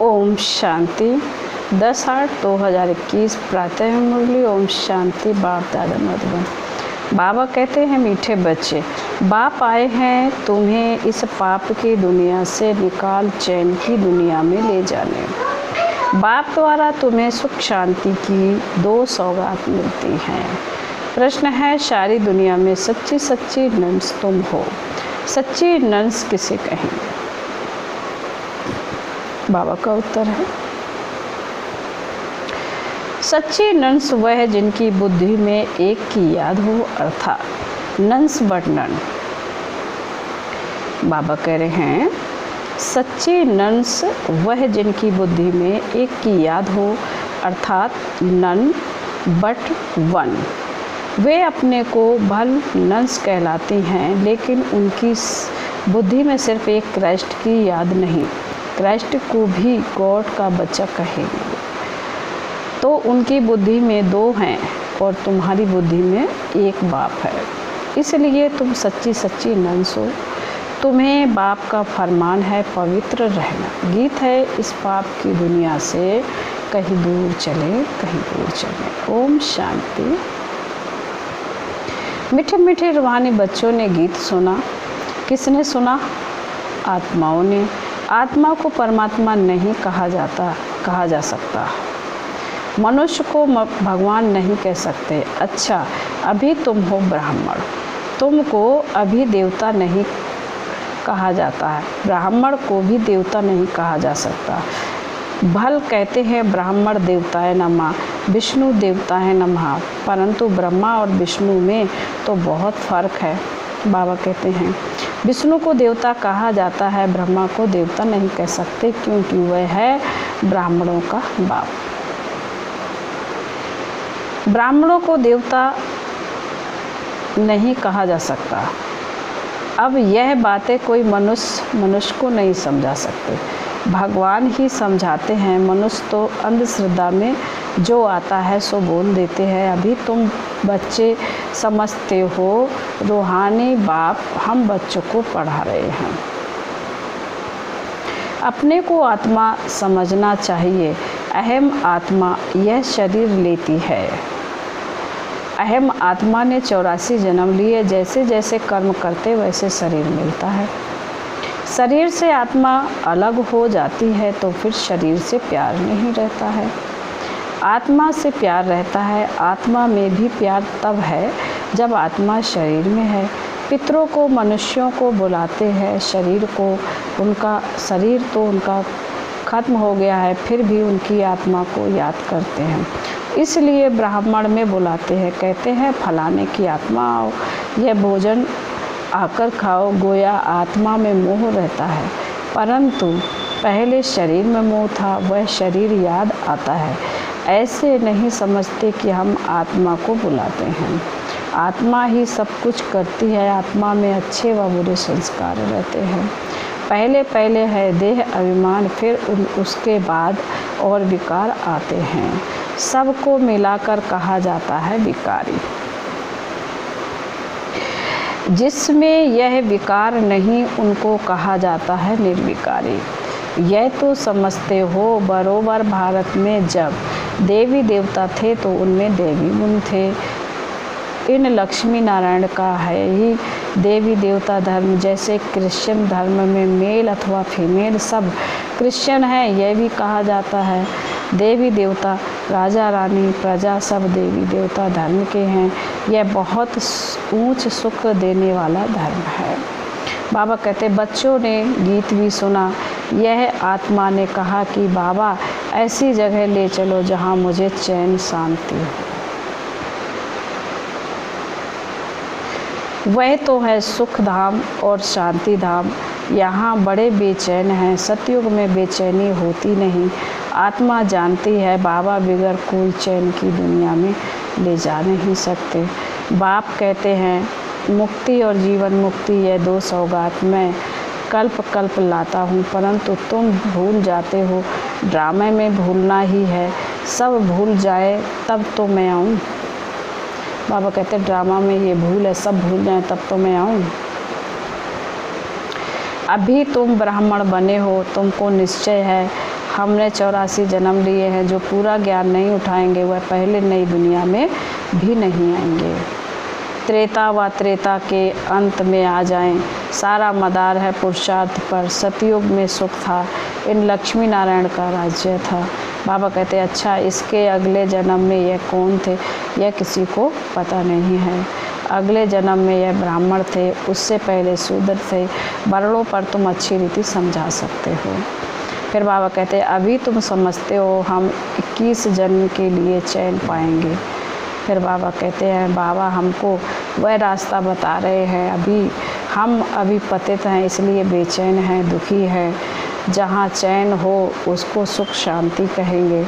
ओम शांति 10/8/2021 प्रातः मुरली। ओम शांति। बाप दादा मधुबन। बाबा कहते हैं, मीठे बच्चे, बाप आए हैं तुम्हें इस पाप की दुनिया से निकाल चैन की दुनिया में ले जाने। बाप द्वारा तुम्हें सुख शांति की 2 सौगात मिलती हैं। प्रश्न है, सारी दुनिया में सच्ची सच्ची नंस तुम हो। सच्ची नंस किसे कहेंगे? बाबा का उत्तर है, सच्ची नंस वह है जिनकी बुद्धि में एक की याद हो, अर्थात नंस बट नन। बाबा कह रहे हैं, सच्ची नंस वह है जिनकी बुद्धि में एक की याद हो, अर्थात नन बट वन। वे अपने को भल नंस कहलाती हैं, लेकिन उनकी बुद्धि में सिर्फ एक क्राइस्ट की याद नहीं, क्राइस्ट को भी गॉड का बच्चा कहेंगे। तो उनकी बुद्धि में 2 हैं और तुम्हारी बुद्धि में एक बाप है, इसलिए तुम सच्ची सच्ची नंस हो। तुम्हें बाप का फरमान है पवित्र रहना। गीत है, इस पाप की दुनिया से कहीं दूर चले, कहीं दूर चले। ओम शांति। मीठे मीठे रूहानी बच्चों ने गीत सुना। किसने सुना? आत्माओं ने। आत्मा को परमात्मा नहीं कहा जा सकता। मनुष्य को भगवान नहीं कह सकते। अच्छा, अभी तुम हो ब्राह्मण, तुमको अभी देवता नहीं कहा जाता है। ब्राह्मण को भी देवता नहीं कहा जा सकता। भल कहते हैं ब्राह्मण देवताए नमः, विष्णु देवताए नमः, परंतु ब्रह्मा और विष्णु में तो बहुत फर्क है। बाबा कहते हैं, विष्णु को देवता कहा जाता है, ब्रह्मा को देवता नहीं कह सकते, क्योंकि वह है ब्राह्मणों का बाप। ब्राह्मणों को देवता नहीं कहा जा सकता। अब यह बातें कोई मनुष्य को नहीं समझा सकते, भगवान ही समझाते हैं। मनुष्य तो अंधश्रद्धा में जो आता है सो बोल देते हैं। अभी तुम बच्चे समझते हो, रूहानी बाप हम बच्चों को पढ़ा रहे हैं। अपने को आत्मा समझना चाहिए। अहम आत्मा यह शरीर लेती है। अहम आत्मा ने 84 जन्म लिए। जैसे जैसे कर्म करते वैसे शरीर मिलता है। शरीर से आत्मा अलग हो जाती है तो फिर शरीर से प्यार नहीं रहता है, आत्मा से प्यार रहता है। आत्मा में भी प्यार तब है जब आत्मा शरीर में है। पितरों को मनुष्यों को बुलाते हैं, शरीर को, उनका शरीर तो उनका खत्म हो गया है, फिर भी उनकी आत्मा को याद करते हैं, इसलिए ब्राह्मण में बुलाते हैं। कहते हैं फलाने की आत्मा आओ, यह भोजन आकर खाओ। गोया आत्मा में मोह रहता है, परंतु पहले शरीर में मोह था, वह शरीर याद आता है। ऐसे नहीं समझते कि हम आत्मा को बुलाते हैं। आत्मा ही सब कुछ करती है। आत्मा में अच्छे व बुरे संस्कार रहते हैं। पहले पहले है देह अभिमान, फिर उसके बाद और विकार आते हैं। सबको मिलाकर कहा जाता है विकारी। जिसमें यह विकार नहीं उनको कहा जाता है निर्विकारी। यह तो समझते हो, बरोबर भारत में जब देवी देवता थे तो उनमें देवी गुण थे। इन लक्ष्मी नारायण का है ही देवी देवता धर्म। जैसे क्रिश्चियन धर्म में मेल अथवा फीमेल सब क्रिश्चियन है, यह भी कहा जाता है। देवी देवता, राजा रानी, प्रजा सब देवी देवता धर्म के हैं। यह बहुत ऊंच सुख देने वाला धर्म है। बाबा कहते, बच्चों ने गीत भी सुना। यह आत्मा ने कहा कि बाबा ऐसी जगह ले चलो जहाँ मुझे चैन शांति हो। वह तो है सुख धाम और शांति धाम। यहाँ बड़े बेचैन हैं। सतयुग में बेचैनी होती नहीं। आत्मा जानती है बाबा बिगर कोई चैन की दुनिया में ले जा नहीं सकते। बाप कहते हैं, मुक्ति और जीवन मुक्ति यह 2 सौगात मैं कल्प कल्प लाता हूँ, परंतु तुम भूल जाते हो। ड्रामे में भूलना ही है, सब भूल जाए तब तो मैं आऊँ। बाबा कहते ड्रामा में ये भूल है, सब भूल जाए तब तो मैं आऊँ। अभी तुम ब्राह्मण बने हो, तुमको निश्चय है हमने 84 जन्म लिए हैं। जो पूरा ज्ञान नहीं उठाएंगे वह पहले नई दुनिया में भी नहीं आएंगे। त्रेता व त्रेता के अंत में आ जाएं। सारा मदार है पुरुषार्थ पर। सतयुग में सुख था, इन लक्ष्मी नारायण का राज्य था। बाबा कहते अच्छा, इसके अगले जन्म में यह कौन थे यह किसी को पता नहीं है। अगले जन्म में यह ब्राह्मण थे, उससे पहले शूद्र थे। वर्णों पर तुम अच्छी रीति समझा सकते हो। फिर बाबा कहते अभी तुम समझते हो हम 21 जन्म के लिए चैन पाएंगे। फिर बाबा कहते हैं बाबा हमको वह रास्ता बता रहे हैं। हम अभी पतित हैं, इसलिए बेचैन हैं, दुखी हैं। जहाँ चैन हो उसको सुख शांति कहेंगे।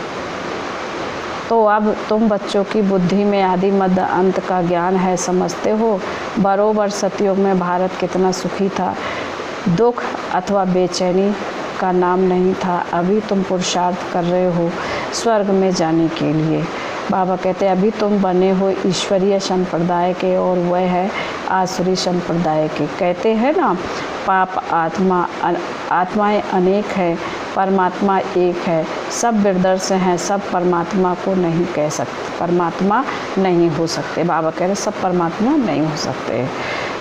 तो अब तुम बच्चों की बुद्धि में आदि मध्य अंत का ज्ञान है, समझते हो। बरोबर सतयुग में भारत कितना सुखी था, दुख अथवा बेचैनी का नाम नहीं था। अभी तुम पुरुषार्थ कर रहे हो स्वर्ग में जाने के लिए। बाबा कहते अभी तुम बने हो ईश्वरीय संप्रदाय के और वह है आसुरी संप्रदाय के। कहते हैं ना पाप आत्माएं अनेक है, परमात्मा एक है। सब विदर्श हैं, सब परमात्मा को नहीं कह सकते, परमात्मा नहीं हो सकते। बाबा कह रहे सब परमात्मा नहीं हो सकते।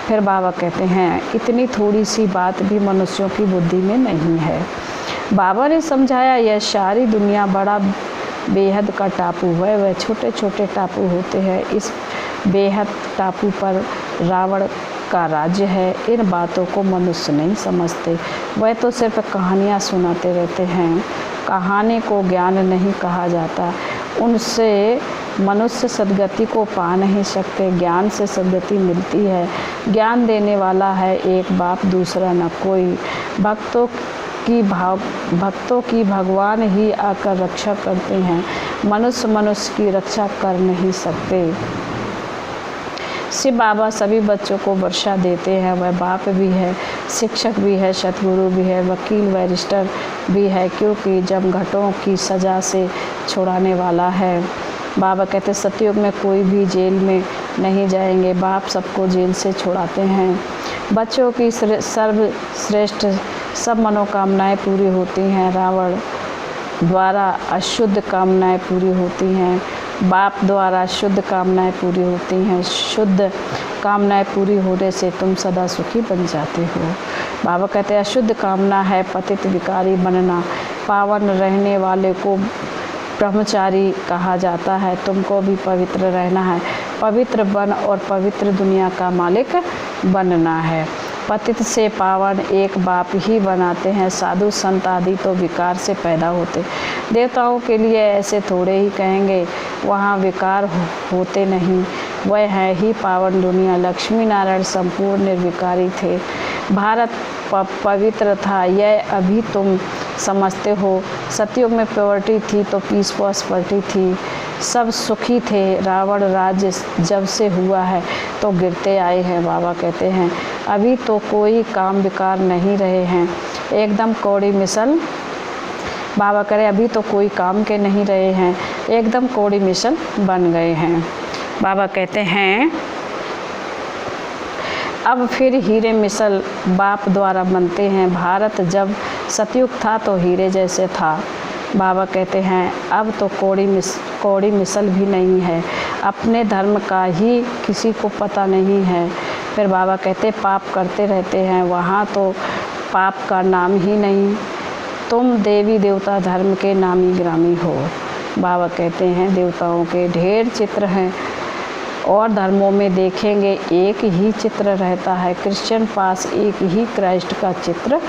फिर बाबा कहते हैं इतनी थोड़ी सी बात भी मनुष्यों की बुद्धि में नहीं है। बाबा ने समझाया यह सारी दुनिया बड़ा बेहद का टापू है, वह छोटे छोटे टापू होते हैं। इस बेहद टापू पर रावण का राज्य है। इन बातों को मनुष्य नहीं समझते, वह तो सिर्फ कहानियाँ सुनाते रहते हैं। कहानी को ज्ञान नहीं कहा जाता, उनसे मनुष्य सद्गति को पा नहीं सकते। ज्ञान से सद्गति मिलती है। ज्ञान देने वाला है एक बाप, दूसरा न कोई। भक्तों की भगवान ही आकर रक्षा करते हैं। मनुष्य की रक्षा कर नहीं सकते। शिव बाबा सभी बच्चों को वर्षा देते हैं। वह बाप भी है, शिक्षक भी है, सतगुरु भी है, वकील बैरिस्टर भी है, क्योंकि जब घटों की सज़ा से छुड़ाने वाला है। बाबा कहते सतयुग में कोई भी जेल में नहीं जाएंगे, बाप सबको जेल से छुड़ाते हैं। बच्चों की सर्वश्रेष्ठ सब मनोकामनाएं पूरी होती हैं। रावण द्वारा अशुद्ध कामनाएं पूरी होती हैं, बाप द्वारा शुद्ध कामनाएं पूरी होती हैं। शुद्ध कामनाएं पूरी होने से तुम सदा सुखी बन जाते हो। बाबा कहते हैं अशुद्ध कामना है पतित विकारी बनना। पावन रहने वाले को ब्रह्मचारी कहा जाता है। तुमको भी पवित्र रहना है, पवित्र बन और पवित्र दुनिया का मालिक बनना है। पतित से पावन एक बाप ही बनाते हैं। साधु संत आदि तो विकार से पैदा होते। देवताओं के लिए ऐसे थोड़े ही कहेंगे, वहाँ विकार होते नहीं। वह है ही पावन दुनिया। लक्ष्मी नारायण संपूर्ण निर्विकारी थे। भारत पवित्र था, यह अभी तुम समझते हो। सतयुग में प्योरिटी थी तो पीस प्रॉस्पेरिटी थी, सब सुखी थे। रावण राज्य जब से हुआ है तो गिरते आए हैं। बाबा कहते हैं अभी तो कोई काम विकार नहीं रहे हैं, एकदम कौड़ी मिसल। बाबा करे अभी तो कोई काम के नहीं रहे हैं, एकदम कौड़ी मिसल बन गए हैं। बाबा कहते हैं अब फिर हीरे मिसल बाप द्वारा बनते हैं। भारत जब सतयुग था तो हीरे जैसे था। बाबा कहते हैं अब तो कौड़ी मिसल भी नहीं है, अपने धर्म का ही किसी को पता नहीं है। फिर बाबा कहते पाप करते रहते हैं, वहाँ तो पाप का नाम ही नहीं। तुम देवी देवता धर्म के नामी ग्रामी हो। बाबा कहते हैं देवताओं के ढेर चित्र हैं और धर्मों में देखेंगे एक ही चित्र रहता है। क्रिश्चियन पास एक ही क्राइस्ट का चित्र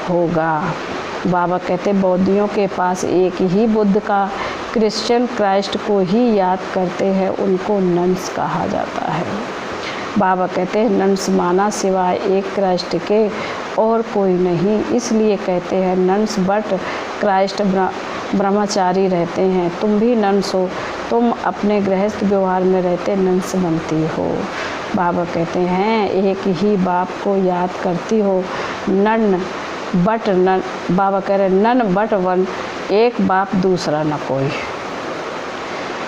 होगा। बाबा कहते बौद्धियों के पास एक ही बुद्ध का, क्रिश्चियन क्राइस्ट को ही याद करते हैं, उनको नन्स कहा जाता है। बाबा कहते हैं नन्स माना सिवाय एक क्राइस्ट के और कोई नहीं, इसलिए कहते हैं नन्स, बट क्राइस्ट ब्रह्मचारी रहते हैं। तुम भी नन्स हो, तुम अपने गृहस्थ व्यवहार में रहते नन्स बनती हो। बाबा कहते हैं एक ही बाप को याद करती हो, नन बट नन। बाबा कह रहे नन बट वन, एक बाप दूसरा न कोई।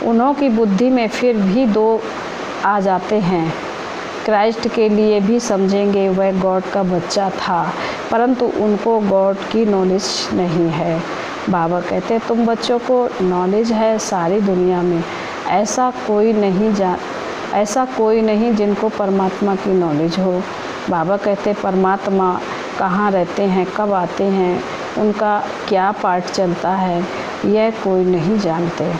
उन्हों की बुद्धि में फिर भी दो आ जाते हैं। क्राइस्ट के लिए भी समझेंगे वह गॉड का बच्चा था, परंतु उनको गॉड की नॉलेज नहीं है। बाबा कहते हैं तुम बच्चों को नॉलेज है सारी दुनिया में, ऐसा कोई नहीं जिनको परमात्मा की नॉलेज हो। बाबा कहते परमात्मा कहाँ रहते हैं, कब आते हैं, उनका क्या पाठ चलता है, यह कोई नहीं जानते।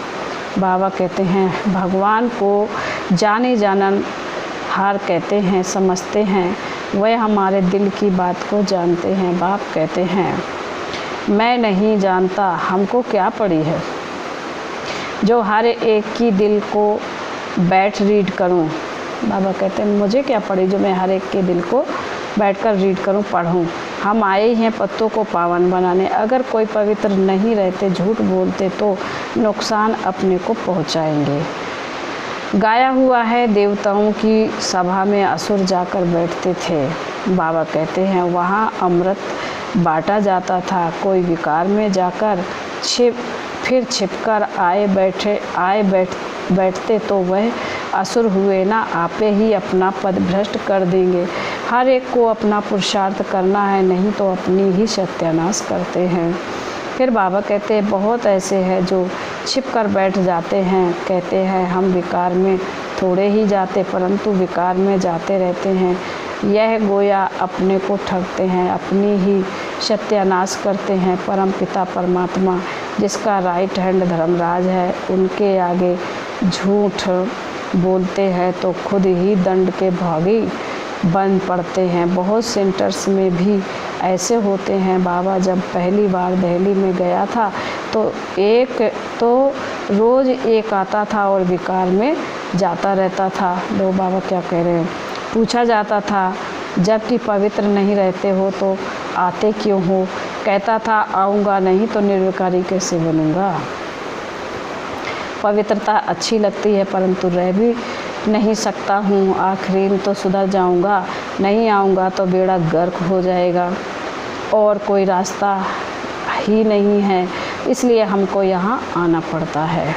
बाबा कहते हैं भगवान को जाने जानन हार कहते हैं, समझते हैं, वह हमारे दिल की बात को जानते हैं। बाप कहते हैं मैं नहीं जानता, हमको क्या पड़ी है जो हर एक की दिल को बैठ रीड करूं। बाबा कहते हैं मुझे क्या पड़ी जो मैं हर एक के दिल को बैठकर रीड करूं, पढ़ूं। हम आए हैं पत्तों को पावन बनाने, अगर कोई पवित्र नहीं रहते, झूठ बोलते तो नुकसान अपने को पहुंचाएंगे। गाया हुआ है देवताओं की सभा में असुर जाकर बैठते थे। बाबा कहते हैं वहाँ अमृत बांटा जाता था, कोई विकार में जाकर फिर छिपकर बैठते तो वह असुर हुए ना, आपे ही अपना पद भ्रष्ट कर देंगे। हर एक को अपना पुरुषार्थ करना है, नहीं तो अपनी ही सत्यानाश करते हैं। फिर बाबा कहते हैं बहुत ऐसे हैं जो छिप कर बैठ जाते हैं, कहते हैं हम विकार में थोड़े ही जाते परंतु विकार में जाते रहते हैं। यह गोया अपने को ठगते हैं, अपनी ही सत्यानाश करते हैं। परम पिता परमात्मा जिसका राइट हैंड धर्मराज है, उनके आगे झूठ बोलते हैं तो खुद ही दंड के भागी बन पड़ते हैं। बहुत सेंटर्स में भी ऐसे होते हैं। बाबा जब पहली बार दिल्ली में गया था तो रोज़ एक आता था और विकार में जाता रहता था। दो बाबा क्या कह रहे हैं, पूछा जाता था जबकि पवित्र नहीं रहते हो तो आते क्यों हो, कहता था आऊँगा नहीं तो निर्विकारी कैसे बनूँगा। पवित्रता अच्छी लगती है परंतु रह भी नहीं सकता हूँ, आखिरी में तो सुधर जाऊँगा, नहीं आऊँगा तो बेड़ा गर्क हो जाएगा और कोई रास्ता ही नहीं है, इसलिए हमको यहाँ आना पड़ता है।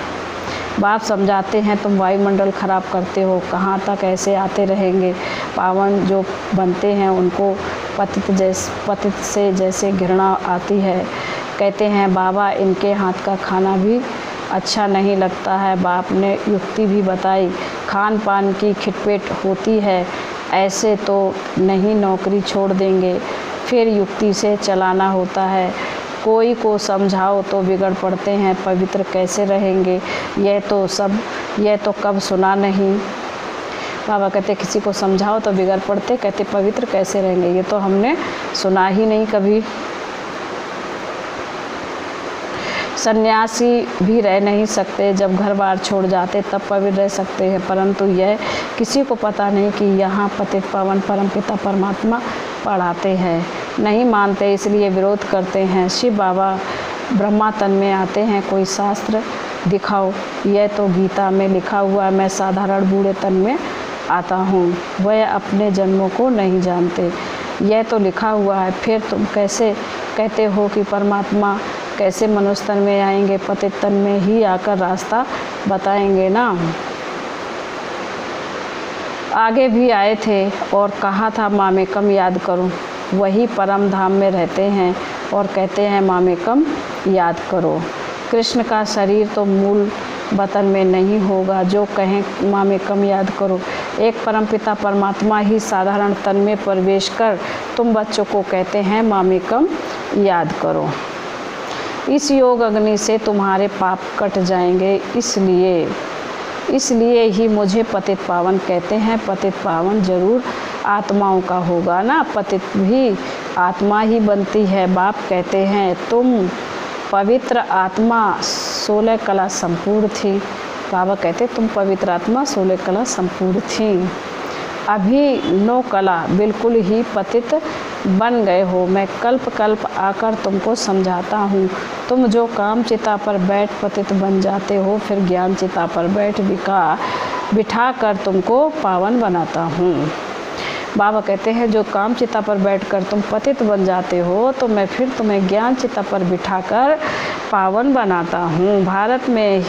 बाप समझाते हैं तुम वायुमंडल खराब करते हो, कहाँ तक ऐसे आते रहेंगे। पावन जो बनते हैं उनको पतित से जैसे घृणा आती है। कहते हैं बाबा इनके हाथ का खाना भी अच्छा नहीं लगता है। बाप ने युक्ति भी बताई, खान पान की खिटपेट होती है, ऐसे तो नहीं नौकरी छोड़ देंगे, फिर युक्ति से चलाना होता है। कोई को समझाओ तो बिगड़ पड़ते हैं, पवित्र कैसे रहेंगे, यह तो कब सुना नहीं। बाबा कहते किसी को समझाओ तो बिगड़ पड़ते, कहते पवित्र कैसे रहेंगे, ये तो हमने सुना ही नहीं कभी। सन्यासी भी रह नहीं सकते, जब घर बार छोड़ जाते तब पवित्र रह सकते हैं, परंतु यह किसी को पता नहीं कि यहाँ पतित पावन परमपिता परमात्मा पढ़ाते हैं। नहीं मानते इसलिए विरोध करते हैं। शिव बाबा ब्रह्मा तन में आते हैं, कोई शास्त्र दिखाओ, यह तो गीता में लिखा हुआ है, मैं साधारण बूढ़े तन में आता हूँ। वह अपने जन्मों को नहीं जानते, यह तो लिखा हुआ है, फिर तुम कैसे कहते हो कि परमात्मा कैसे मनुष्य तन में आएंगे, पतित तन में ही आकर रास्ता बताएंगे ना। आगे भी आए थे और कहा था मामेकम याद करूं, वही परम धाम में रहते हैं और कहते हैं मामेकम याद करो। कृष्ण का शरीर तो मूल वतन में नहीं होगा, जो कहें मामेकम याद करो। एक परमपिता परमात्मा ही साधारण तन में प्रवेश कर तुम बच्चों को कहते हैं मामेकम याद करो। इस योग अग्नि से तुम्हारे पाप कट जाएंगे, इसलिए ही मुझे पतित पावन कहते हैं। पतित पावन जरूर आत्माओं का होगा ना, पतित भी आत्मा ही बनती है। बाप कहते हैं तुम पवित्र आत्मा 16 कला संपूर्ण थी। बाबा कहते तुम पवित्र आत्मा 16 कला संपूर्ण थी, अभी 9 कला बिल्कुल ही पतित बन गए हो। मैं कल्प कल्प आकर तुमको समझाता हूँ। तुम जो काम चिता पर बैठ पतित बन जाते हो, फिर ज्ञान चिता पर बिठा कर तुमको पावन बनाता हूँ। बाबा कहते हैं जो काम चिता पर बैठकर तुम पतित बन जाते हो, तो मैं फिर तुम्हें ज्ञान चिता पर बिठाकर पावन बनाता हूँ। भारत में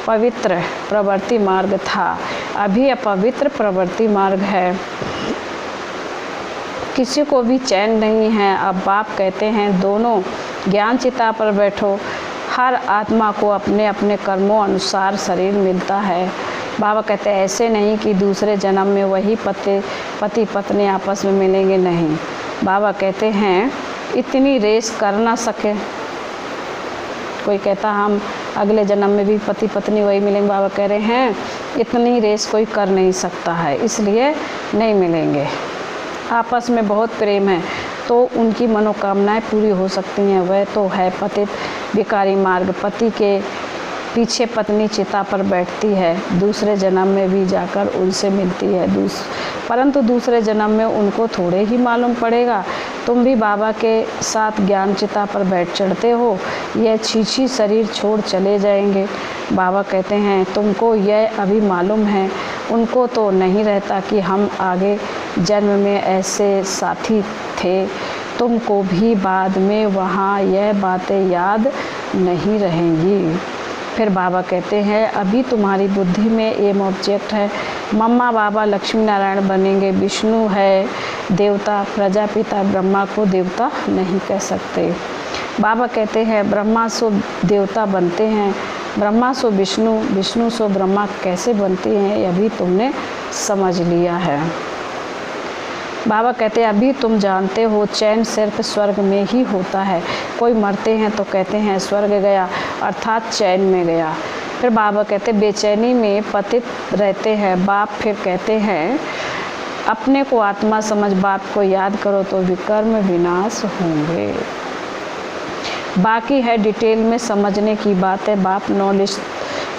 पवित्र प्रवृत्ति मार्ग था, अभी अपवित्र प्रवृत्ति मार्ग है। किसी को भी चैन नहीं है। अब बाप कहते हैं दोनों ज्ञान चिता पर बैठो, हर आत्मा को अपने अपने कर्मों अनुसार शरीर मिलता है। बाबा कहते हैं ऐसे नहीं कि दूसरे जन्म में वही पति पत्नी आपस में मिलेंगे, नहीं। बाबा कहते हैं इतनी रेस कर ना सके। कोई कहता हम अगले जन्म में भी पति पत्नी वही मिलेंगे। बाबा कह रहे हैं इतनी रेस कोई कर नहीं सकता है, इसलिए नहीं मिलेंगे। आपस में बहुत प्रेम है तो उनकी मनोकामनाएं पूरी हो सकती हैं। वह तो है पतित विकारी मार्ग। पति के पीछे पत्नी चिता पर बैठती है, दूसरे जन्म में भी जाकर उनसे मिलती है, परंतु दूसरे जन्म में उनको थोड़े ही मालूम पड़ेगा। तुम भी बाबा के साथ ज्ञान चिता पर बैठ चढ़ते हो, यह छीछी शरीर छोड़ चले जाएंगे। बाबा कहते हैं तुमको यह अभी मालूम है, उनको तो नहीं रहता कि हम आगे जन्म में ऐसे साथी थे। तुमको भी बाद में वहाँ यह बातें याद नहीं रहेंगी। फिर बाबा कहते हैं अभी तुम्हारी बुद्धि में एम ऑब्जेक्ट है। मम्मा बाबा लक्ष्मी नारायण बनेंगे, विष्णु है देवता, प्रजापिता ब्रह्मा को देवता नहीं कह सकते। बाबा कहते हैं ब्रह्मा सो देवता बनते हैं, ब्रह्मा सो विष्णु, विष्णु सो ब्रह्मा कैसे बनते हैं, यह भी तुमने समझ लिया है। बाबा कहते हैं अभी तुम जानते हो चैन सिर्फ स्वर्ग में ही होता है। कोई मरते हैं तो कहते हैं स्वर्ग गया, अर्थात चैन में गया। फिर बाबा कहते बेचैनी में पतित रहते हैं। बाप फिर कहते हैं अपने को आत्मा समझ बाप को याद करो तो विकर्म विनाश होंगे। बाकी है डिटेल में समझने की बात है। बाप नॉलेज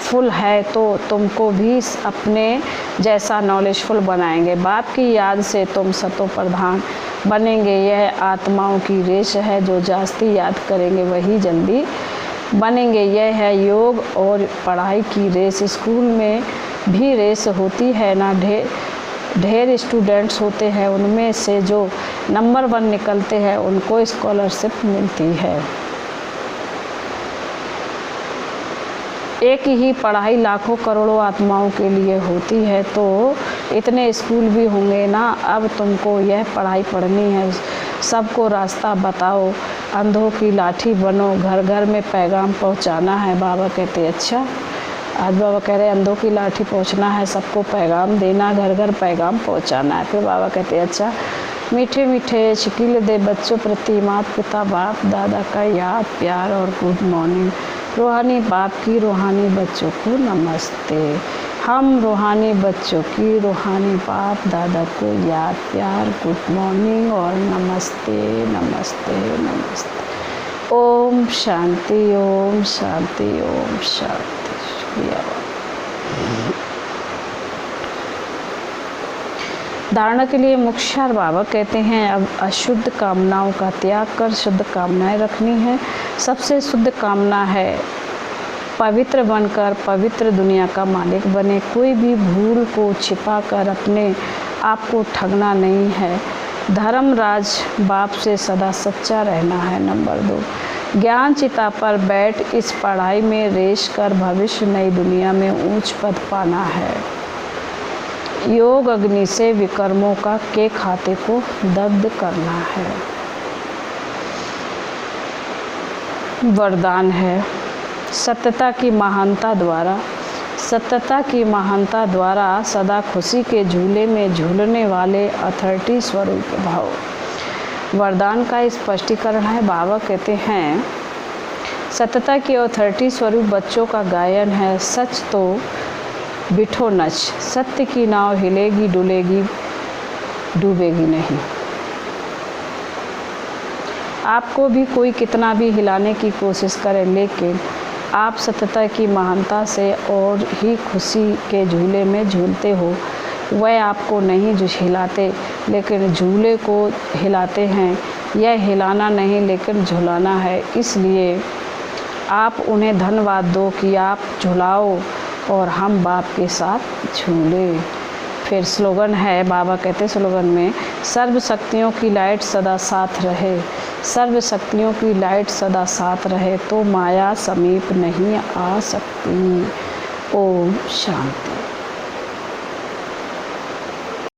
फुल है तो तुमको भी अपने जैसा नॉलेजफुल बनाएंगे। बाप की याद से तुम सतो प्रधान बनेंगे। यह आत्माओं की रेस है, जो जास्ती याद करेंगे वही जल्दी बनेंगे। यह है योग और पढ़ाई की रेस। स्कूल में भी रेस होती है ना, ढेर स्टूडेंट्स होते हैं, उनमें से जो नंबर 1 निकलते हैं उनको स्कॉलरशिप मिलती है। एक ही पढ़ाई लाखों करोड़ों आत्माओं के लिए होती है, तो इतने स्कूल भी होंगे ना। अब तुमको यह पढ़ाई पढ़नी है, सबको रास्ता बताओ, अंधों की लाठी बनो, घर घर में पैगाम पहुंचाना है। बाबा कहते अच्छा, आज बाबा कह रहे अंधों की लाठी पहुंचना है, सबको पैगाम देना, घर घर पैगाम पहुंचाना है। फिर बाबा कहते अच्छा, मीठे मीठे शिकिल दे बच्चों प्रति माता पिता बाप दादा का याद प्यार और गुड मॉर्निंग। रूहानी बाप की रूहानी बच्चों को नमस्ते। हम रूहानी बच्चों की रूहानी बाप दादा को याद प्यार गुड मॉर्निंग और नमस्ते नमस्ते नमस्ते। ओम शांति ओम शांति ओम शांति। शुक्रिया। धारणा के लिए मुख्य बाबा कहते हैं अब अशुद्ध कामनाओं का त्याग कर शुद्ध कामनाएं रखनी है। सबसे शुद्ध कामना है पवित्र बनकर पवित्र दुनिया का मालिक बने। कोई भी भूल को छिपा कर अपने आप को ठगना नहीं है। धर्मराज बाप से सदा सच्चा रहना है। नंबर 2, ज्ञान चिता पर बैठ इस पढ़ाई में रेश कर भविष्य नई दुनिया में ऊंच पद पाना है। योग अग्नि से विकर्मों का के खाते को दग्ध करना है। वरदान है सत्यता की महानता द्वारा सदा खुशी के झूले में झूलने वाले अथॉरिटी स्वरूप भाव। वरदान का स्पष्टीकरण है। बाबा कहते हैं सत्यता की अथॉरिटी स्वरूप बच्चों का गायन है। सच तो बिठो नच, सत्य की नाव हिलेगी डुलेगी डूबेगी नहीं। आपको भी कोई कितना भी हिलाने की कोशिश करे, लेकिन आप सत्यता की महानता से और ही खुशी के झूले में झूलते हो। वह आपको नहीं हिलाते, लेकिन झूले को हिलाते हैं। यह हिलाना नहीं लेकिन झुलाना है। इसलिए आप उन्हें धन्यवाद दो कि आप झुलाओ और हम बाप के साथ झूले। फिर स्लोगन है, बाबा कहते स्लोगन में सर्व शक्तियों की लाइट सदा साथ रहे। सर्व शक्तियों की लाइट सदा साथ रहे तो माया समीप नहीं आ सकती। ओम शांति।